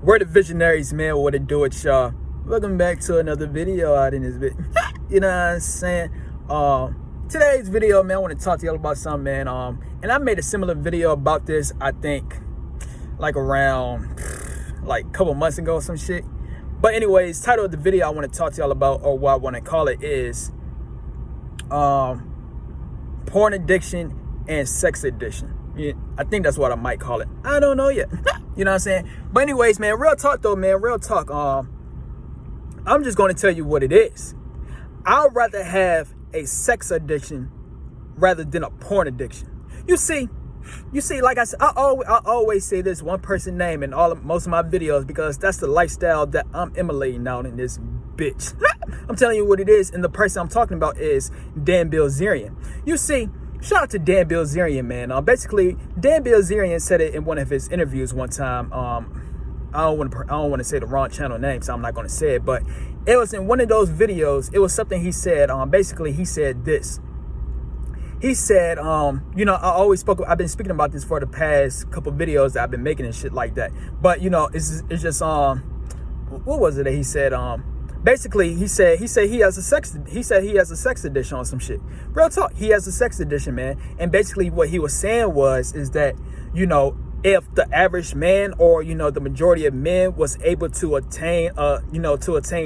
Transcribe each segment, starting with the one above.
We're the visionaries, man. What it do it, y'all? Welcome back to another video out in this bit. You know what I'm saying? Today's video, man, I want to talk to y'all about something, man. And I made a similar video about this, I think, like around a couple months ago or some shit. But anyways, title of the video I want to talk to y'all about, or what I want to call it, is porn addiction and sex addiction. Yeah, I think that's what I might call it. I don't know yet. You know what I'm saying? But anyways, man, real talk though, man, real talk. I'm just going to tell you what it is. I'd rather have a sex addiction rather than a porn addiction. You see, like I said, I always say this one person name in most of my videos because that's the lifestyle that I'm emulating out in this bitch. I'm telling you what it is, and the person I'm talking about is Dan Bilzerian. You see, shout out to Dan Bilzerian, man. Basically, Dan Bilzerian said it in one of his interviews one time. I don't want to say the wrong channel name, so I'm not going to say it. But it was in one of those videos. It was something he said. Basically, he said this. He said, you know, I've been speaking about this for the past couple videos that I've been making and shit like that. But you know, it's just what was it that he said? Basically, he said he has a sex addiction on some shit. Real talk, he has a sex addiction, man. And basically, what he was saying is that, you know, if the average man, or you know, the majority of men was able to attain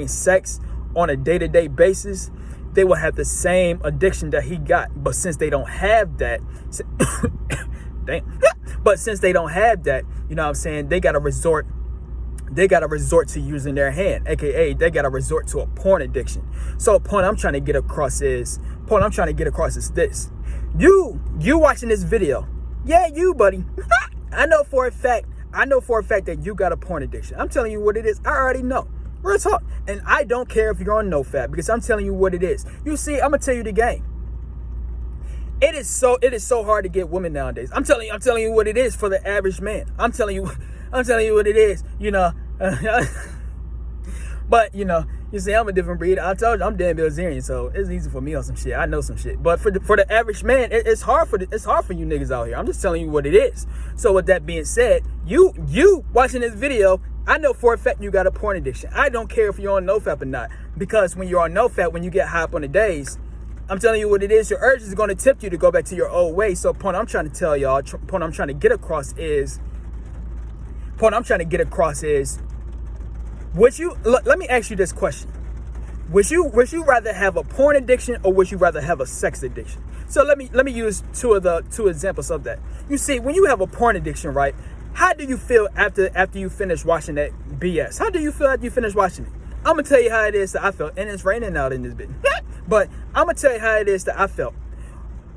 sex on a day-to-day basis, they will have the same addiction that he got. But since they don't have that, you know what I'm saying, they gotta resort to using their hand, aka they gotta resort to a porn addiction. So the point I'm trying to get across is this. You watching this video, yeah, you buddy. I know for a fact that you got a porn addiction. I'm telling you what it is. I already know. Real talk. And I don't care if you're on Nofap, because I'm telling you what it is. You see, I'm gonna tell you the game. It is so hard to get women nowadays. I'm telling you what it is for the average man. I'm telling you what it is, you know. But you know, you see, I'm a different breed. I told you I'm Dan Bilzerian, so it's easy for me on some shit. I know some shit. But for the average man, it's hard for you niggas out here. I'm just telling you what it is. So with that being said, you watching this video, I know for a fact you got a porn addiction. I don't care if you're on Nofap or not, because when you're on Nofap, when you get high up on the days, I'm telling you what it is. Your urge is going to tempt you to go back to your old ways. So point I'm trying to tell y'all, point I'm trying to get across is, let me ask you this question. Would you rather have a porn addiction, or would you rather have a sex addiction? So let me use two examples of that. You see, when you have a porn addiction, right? How do you feel after you finish watching that BS? How do you feel after you finish watching it? I'm gonna tell you how it is that I felt, and it's raining out in this bit. But I'm gonna tell you how it is that I felt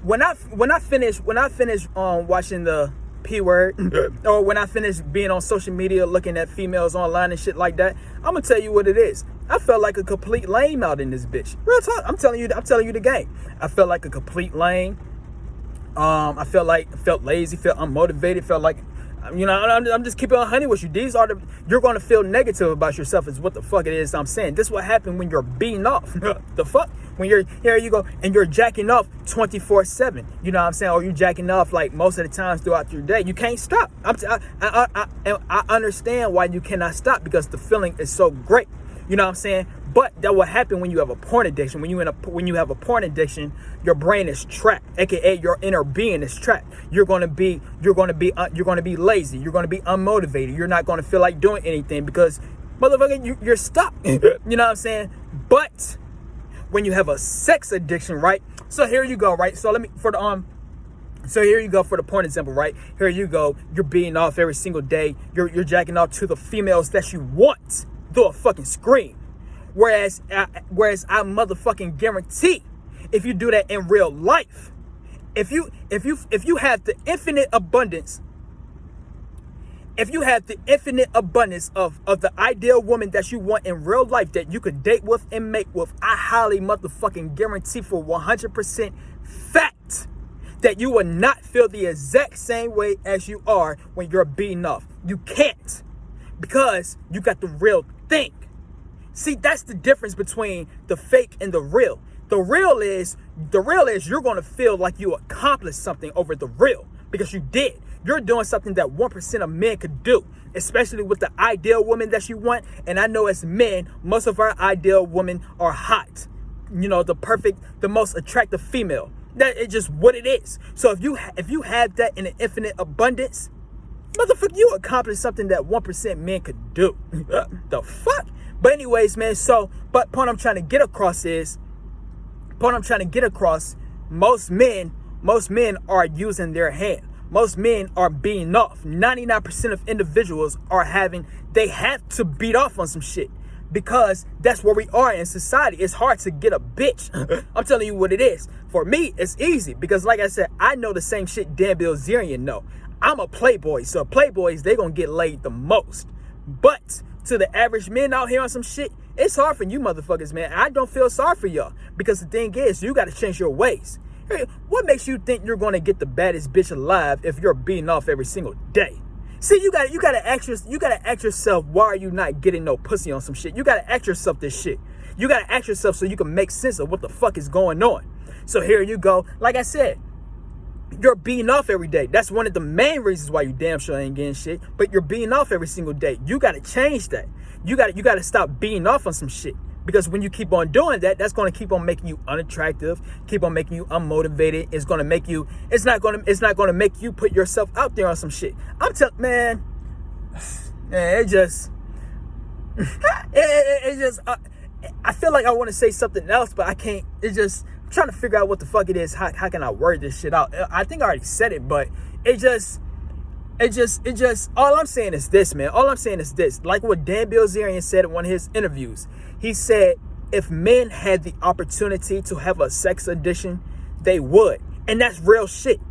when I finish watching the P word, or when I finish being on social media looking at females online and shit like that. I'm gonna tell you what it is. I felt like a complete lame out in this bitch. Real talk. I'm telling you the game. I felt like a complete lame. I felt lazy, felt unmotivated, felt like, you know, I'm just keeping it 100 with you. You're going to feel negative about yourself is what the fuck it is I'm saying. This is what happened when you're beating off. The fuck? When here you go, and you're jacking off 24/7. You know what I'm saying? Or you're jacking off like most of the times throughout your day. You can't stop. I understand why you cannot stop, because the feeling is so great. You know what I'm saying? But that will happen when you have a porn addiction. When you have a porn addiction, your brain is trapped, aka your inner being is trapped. You're gonna be lazy. You're gonna be unmotivated. You're not gonna feel like doing anything because, motherfucker, you're stuck. You know what I'm saying? But when you have a sex addiction, right? So here you go, right? So here you go for the porn example, right? Here you go. You're beating off every single day. You're jacking off to the females that you want through a fucking screen. Whereas I motherfucking guarantee, if you do that in real life, if you have the infinite abundance, of the ideal woman that you want in real life, that you could date with and mate with, I highly motherfucking guarantee for 100% fact that you will not feel the exact same way as you are when you're beating off. You can't, because you got the real thing. See, that's the difference between the fake and the real. The real is you're going to feel like you accomplished something over the real, because you did. You're doing something that 1% of men could do, especially with the ideal woman that you want. And I know as men, most of our ideal women are hot. You know, the most attractive female. That is just what it is. So if you have that in an infinite abundance, motherfucker, you accomplish something that 1% men could do. The fuck? But anyways, man, but point I'm trying to get across, most men are using their hand. Most men are beating off. 99% of individuals they have to beat off on some shit. Because that's where we are in society. It's hard to get a bitch. I'm telling you what it is. For me, it's easy. Because like I said, I know the same shit Dan Bilzerian know. I'm a playboy. So playboys, they gonna get laid the most. But to the average men out here on some shit, it's hard for you motherfuckers, man. I don't feel sorry for y'all. Because the thing is, you got to change your ways. Hey, what makes you think you're going to get the baddest bitch alive if you're beating off every single day? See, you gotta ask yourself, why are you not getting no pussy on some shit? You gotta ask yourself this shit. You gotta ask yourself so you can make sense of what the fuck is going on. So here you go. Like I said, you're beating off every day. That's one of the main reasons why you damn sure ain't getting shit. But you're beating off every single day. You gotta change that. You gotta stop beating off on some shit. Because when you keep on doing that, that's going to keep on making you unattractive, keep on making you unmotivated. It's not going to make you put yourself out there on some shit. Man, it just I feel like I want to say something else, but I can't. I'm trying to figure out what the fuck it is. How can I word this shit out? I think I already said it, but all I'm saying is this, man. All I'm saying is this. Like what Dan Bilzerian said in one of his interviews. He said, if men had the opportunity to have a sex addiction, they would. And that's real shit.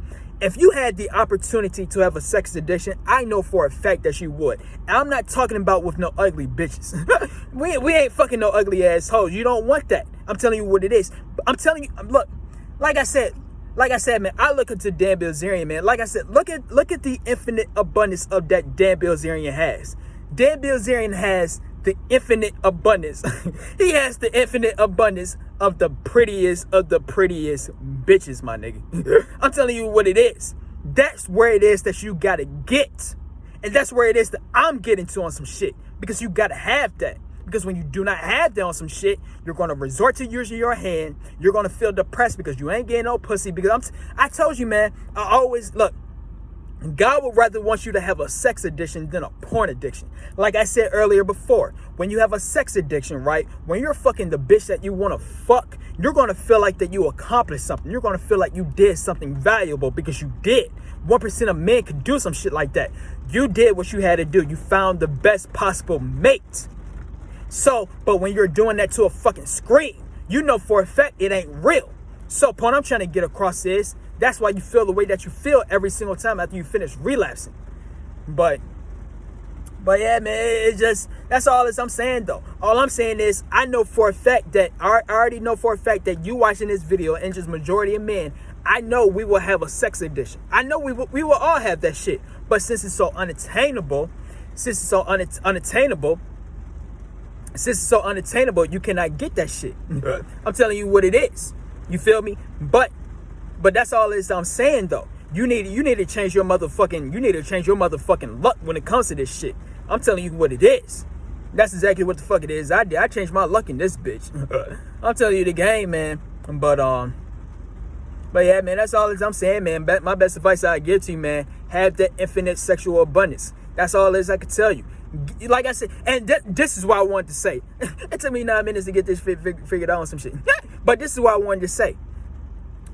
If you had the opportunity to have a sex addiction, I know for a fact that you would. And I'm not talking about with no ugly bitches. we ain't fucking no ugly ass hoes. You don't want that. I'm telling you what it is. I'm telling you, look, like I said, man, I look into Dan Bilzerian, man. Like I said, look at the infinite abundance of that Dan Bilzerian has. Dan Bilzerian has the infinite abundance. He has the infinite abundance of the prettiest bitches, my nigga. I'm telling you what it is. That's where it is that you gotta get. And that's where it is that I'm getting to on some shit. Because you gotta have that. Because when you do not have that on some shit, you're going to resort to using your hand. You're going to feel depressed because you ain't getting no pussy. Because I told you, man, look, God would rather want you to have a sex addiction than a porn addiction. Like I said earlier before, when you have a sex addiction, right? When you're fucking the bitch that you want to fuck, you're going to feel like that you accomplished something. You're going to feel like you did something valuable because you did. 1% of men could do some shit like that. You did what you had to do. You found the best possible mate. So, but when you're doing that to a fucking screen, you know for a fact it ain't real. So, point I'm trying to get across is, that's why you feel the way that you feel every single time after you finish relapsing. But yeah, man, that's all I'm saying though. All I'm saying is, I already know for a fact that you watching this video, and just majority of men, I know we will have a sex addiction. I know we will all have that shit. But since it's so unattainable, you cannot get that shit. I'm telling you what it is. You feel me? But that's all I'm saying though. You need to change your motherfucking luck when it comes to this shit. I'm telling you what it is. That's exactly what the fuck it is. I did. I changed my luck in this bitch. I'm telling you the game, man. But yeah, man, that's all I'm saying, man. My best advice I give to you, man, have that infinite sexual abundance. That's all I can tell you. Like I said, and this is what I wanted to say. It took me 9 minutes to get this figured out on some shit. But this is what I wanted to say.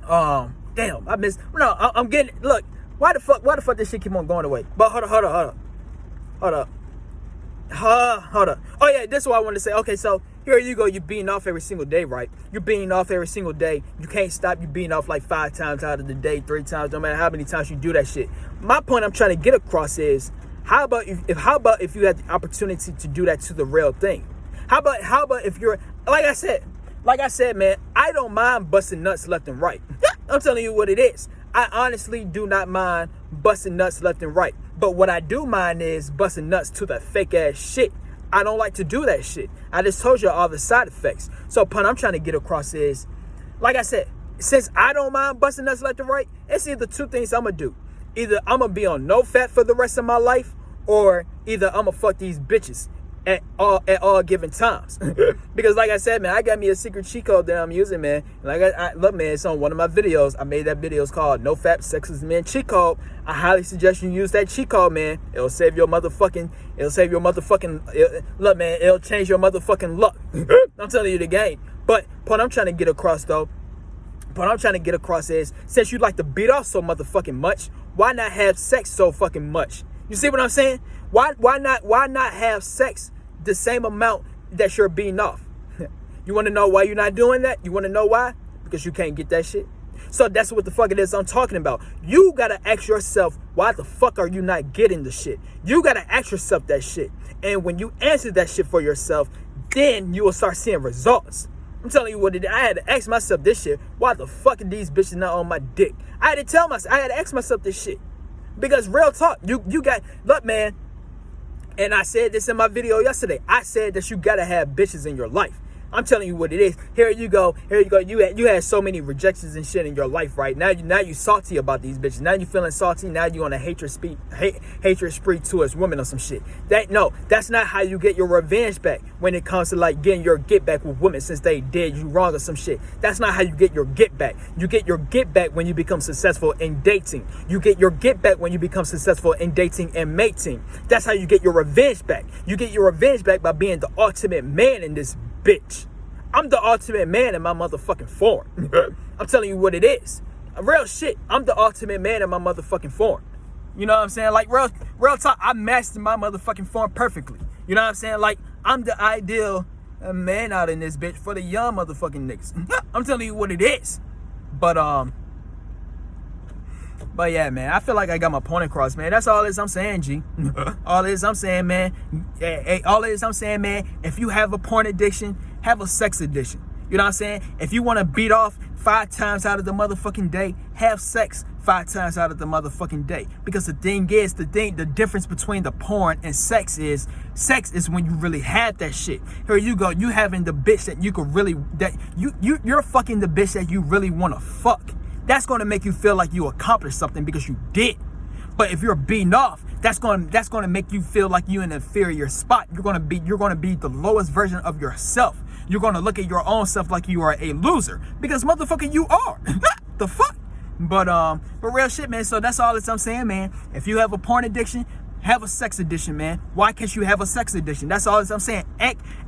Damn, I missed. No, I'm getting. Look, why the fuck this shit keep on going away? But hold up. Oh yeah, this is what I wanted to say. Okay, so here you go. You're beating off every single day, right? You're beating off every single day. You can't stop. You're beating off like 5 times out of the day, 3 times, no matter how many times you do that shit. My point I'm trying to get across is, how about if you had the opportunity to do that to the real thing? How about if you're, like I said, man, I don't mind busting nuts left and right. I'm telling you what it is. I honestly do not mind busting nuts left and right. But what I do mind is busting nuts to that fake ass shit. I don't like to do that shit. I just told you all the side effects. So, point I'm trying to get across is, like I said, since I don't mind busting nuts left and right, it's either 2 things I'm gonna do. Either I'm gonna be on Nofap for the rest of my life, or either I'm gonna fuck these bitches at all given times. Because like I said, man, I got me a secret cheat code that I'm using, man. Like I look, man, it's on one of my videos. I made that video. It's called Nofap Sexist Men Cheat Code. I highly suggest you use that cheat code, man. It'll save your motherfucking. Look, man, it'll change your motherfucking luck. I'm telling you the game. But what I'm trying to get across though. What I'm trying to get across is, since you like to beat off so motherfucking much, why not have sex so fucking much? You see what I'm saying? Why not have sex the same amount that you're beating off? You want to know why you're not doing that? You want to know why? Because you can't get that shit. So that's what the fuck it is I'm talking about. You gotta ask yourself, why the fuck are you not getting the shit? You gotta ask yourself that shit. And when you answer that shit for yourself, then you will start seeing results. I'm telling you what it is. I had to ask myself this shit. Why the fuck are these bitches not on my dick? I had to ask myself this shit. Because real talk, you got, look, man, and I said this in my video yesterday. I said that you gotta have bitches in your life. I'm telling you what it is. Here you go. You had so many rejections and shit in your life, right? Now you salty about these bitches. Now you feeling salty. Now you on a hatred spree towards women or some shit. That's not how you get your revenge back when it comes to like getting your get back with women since they did you wrong or some shit. That's not how you get your get back. You get your get back when you become successful in dating. You get your get back when you become successful in dating and mating. That's how you get your revenge back. You get your revenge back by being the ultimate man in this bitch. I'm the ultimate man in my motherfucking form. I'm telling you what it is. Real shit. I'm the ultimate man in my motherfucking form. You know what I'm saying? Like real talk, I mastered my motherfucking form perfectly. You know what I'm saying? Like I'm the ideal man out in this bitch for the young motherfucking niggas. I'm telling you what it is. But yeah, man, I feel like I got my point across, man. That's all I'm saying, G. All I'm saying, man. All I'm saying, man, if you have a porn addiction, have a sex addiction. You know what I'm saying? If you want to beat off 5 times out of the motherfucking day, have sex 5 times out of the motherfucking day. Because the thing is, the difference between the porn and sex is when you really have that shit. Here you go, you having the bitch that you could really, you're fucking the bitch that you really want to fuck. That's going to make you feel like you accomplished something because you did. But if you're beating off, that's going to make you feel like you're in an inferior spot. You're going to be the lowest version of yourself. You're going to look at your own self like you are a loser because motherfucker you are. The fuck? But real shit, man. So that's all I'm saying, man. If you have a porn addiction, have a sex addiction, man. Why can't you have a sex addiction? That's all I'm saying.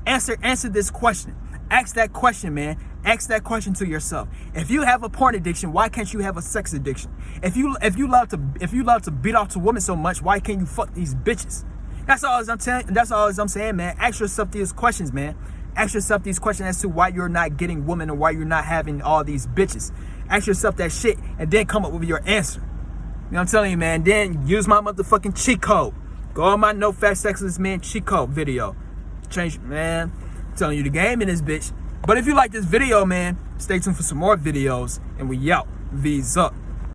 Answer this question. Ask that question, man. Ask that question to yourself. If you have a porn addiction, why can't you have a sex addiction? If you love to beat off to women so much, why can't you fuck these bitches? That's all I'm saying, man. Ask yourself these questions, man. Ask yourself these questions as to why you're not getting women and why you're not having all these bitches. Ask yourself that shit and then come up with your answer. You know what I'm telling you, man? Then use my motherfucking cheat code. Go on my Nofap Sexist Man cheat code video. Change, man. I'm telling you the game in this bitch. But if you like this video, man, stay tuned for some more videos. And we out. V's up.